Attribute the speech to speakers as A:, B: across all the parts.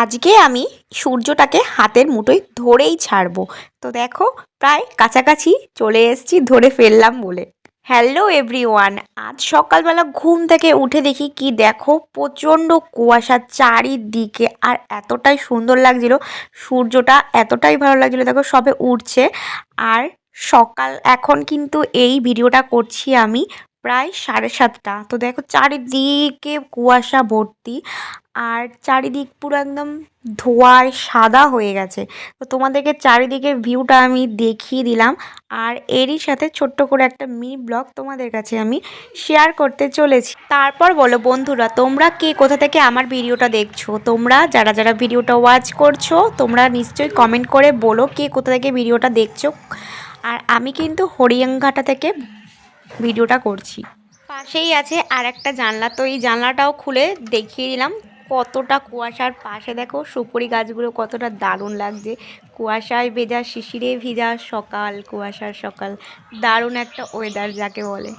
A: আজকে আমি সূর্যটাকে হাতের মুঠোয় ধরেই ছাড়বো। তো দেখো, প্রায় কাছাকাছি চলে এসেছি ধরে ফেললাম বলে। হ্যালো এভরিওয়ান, আজ সকালবেলা ঘুম থেকে উঠে দেখি কি দেখো, প্রচণ্ড কুয়াশা চারিদিকে, আর এতটাই সুন্দর লাগছিল সূর্যটা, এতটাই ভালো লাগছিল। দেখো সবে উঠছে, আর সকাল এখন কিন্তু এই ভিডিওটা করছি আমি প্রায় 7:30। তো দেখো চারিদিকে কুয়াশা ভর্তি, আর চারিদিক পুরো একদম ধোঁয়ায় সাদা হয়ে গেছে। তো তোমাদেরকে চারিদিকের ভিউটা আমি দেখিয়ে দিলাম, আর এরই সাথে ছোট্ট করে একটা মিনি ব্লগ তোমাদের কাছে আমি শেয়ার করতে চলেছি। তারপর বলো বন্ধুরা, তোমরা কে কোথা থেকে আমার ভিডিওটা দেখছো? তোমরা যারা যারা ভিডিওটা ওয়াচ করছো, তোমরা নিশ্চয়ই কমেন্ট করে বলো কে কোথা থেকে ভিডিওটা দেখছো। আর আমি কিন্তু হরিয়াংঘাটা থেকে ভিডিওটা করছি। পাশেই আছে আর একটা জানলা, তো এই জানলাটাও খুলে দেখিয়ে দিলাম কতটা কুয়াশার। পাশে দেখো সুপুরি গাছগুলো কতটা দারুণ লাগছে, কুয়াশায় ভেজা, শিশিরে ভিজা সকাল, কুয়াশার সকাল, দারুণ একটা ওয়েদার যাকে বলে।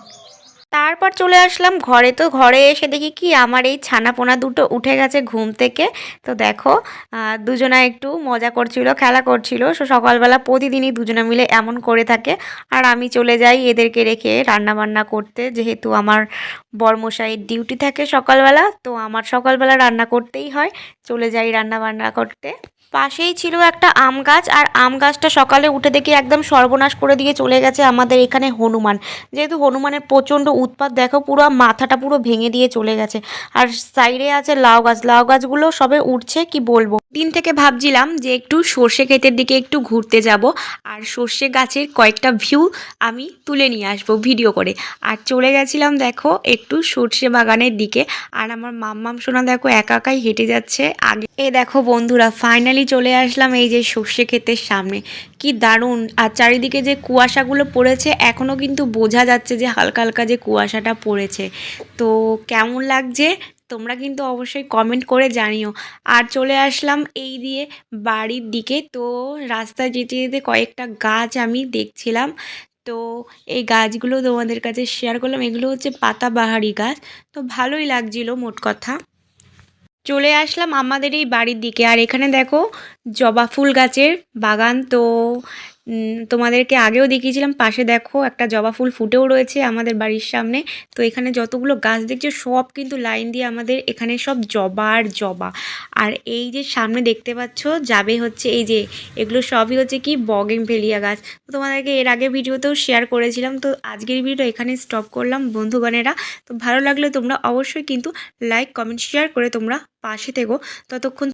A: তারপর চলে আসলাম ঘরে। তো ঘরে এসে দেখি কি আমার এই ছানাপোনা দুটো উঠে গেছে ঘুম থেকে। তো দেখো দুজনা একটু মজা করছিল, খেলা করছিল। সকালবেলা প্রতিদিনই দুজনা মিলে এমন করে থাকে। আর আমি চলে যাই এদেরকে রেখে রান্না বান্না করতে, যেহেতু আমার বরমশাইয়ের ডিউটি থাকে সকালবেলা, তো আমার সকালবেলা রান্না করতেই হয়। চলে যাই রান্না বান্না করতে। পাশেই ছিল একটা আম গাছ, আর আম গাছটা সকালে উঠে দেখি একদম সর্বনাশ করে দিয়ে চলে গেছে আমাদের এখানে হনুমান। যেহেতু হনুমানের প্রচণ্ড উৎপাত, দেখো পুরো মাথাটা পুরো ভেঙে দিয়ে চলে গেছে। আর সাইডে আছে লাউ গাছ, লাউ গাছগুলো সবে উঠছে, কি বলবো। দিন থেকে ভাবছিলাম যে একটু সর্ষে ক্ষেতের দিকে একটু ঘুরতে যাব, আর সর্ষে গাছের কয়েকটা ভিউ আমি তুলে নিয়ে আসবো ভিডিও করে। আর চলে গেছিলাম দেখো একটু সর্ষে বাগানের দিকে, আর আমার মাম্মাম সোনা দেখো একা একাই হেঁটে যাচ্ছে আগে। এ দেখো বন্ধুরা, ফাইনালি চলে আসলাম এই যে সর্ষে ক্ষেতের সামনে। কি দারুণ! আর চারিদিকে যে কুয়াশাগুলো পড়েছে, এখনও কিন্তু বোঝা যাচ্ছে যে হালকা হালকা যে কুয়াশাটা পড়েছে। তো কেমন লাগছে তোমরা কিন্তু অবশ্যই কমেন্ট করে জানিও। আর চলে আসলাম এই দিয়ে বাড়ির দিকে। তো রাস্তায় যেতে যেতে কয়েকটা গাছ আমি দেখছিলাম, তো এই গাছগুলো তোমাদের কাছে শেয়ার করলাম। এগুলো হচ্ছে পাতাবাহারি গাছ, তো ভালোই লাগছিল মোট কথা। চলে আসলাম আমাদের এই বাড়ির দিকে, আর এখানে দেখো জবা ফুল গাছের বাগান। তো তোমাদেরকে আগেও দেখিয়েছিলাম, পাশে দেখো একটা জবা ফুল ফুটেও রয়েছে আমাদের বাড়ির সামনে। তো এখানে যতগুলো গাছ দেখছো সব কিন্তু লাইন দিয়ে আমাদের এখানে সব জবা আর জবা। আর এই যে সামনে দেখতে পাচ্ছ যাবে হচ্ছে এই যে, এগুলো সবই হচ্ছে কি বগেনভেলিয়া গাছ। তো তোমাদেরকে এর আগে ভিডিওতেও শেয়ার করেছিলাম। তো আজকের ভিডিও এখানে স্টপ করলাম বন্ধুগণেরা। তো ভালো লাগলে তোমরা অবশ্যই কিন্তু লাইক কমেন্ট শেয়ার করে তোমরা পাশে থেকো। ততক্ষণ